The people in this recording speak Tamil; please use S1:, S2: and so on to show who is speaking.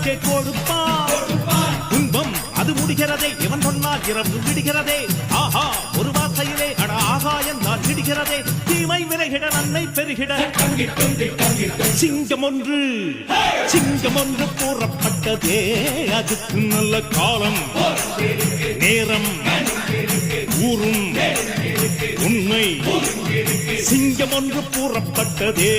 S1: உனக்கே கொடுப்பான். துன்பம் அது முடிகிறதே, இவன் சொன்னால் இரவு விடுகிறதே. ஆஹா ஒரு வார்த்தையிலே அட ஆகாயம் தான் விடுகிறதே. தீமை விலகிட நன்மை பெருகிட சிங்கம் ஒன்று கூறப்பட்டதே. அதுக்கு நல்ல காலம் நேரம் ஊரும் உண்மை. சிங்கம் ஒன்று கூறப்பட்டதே.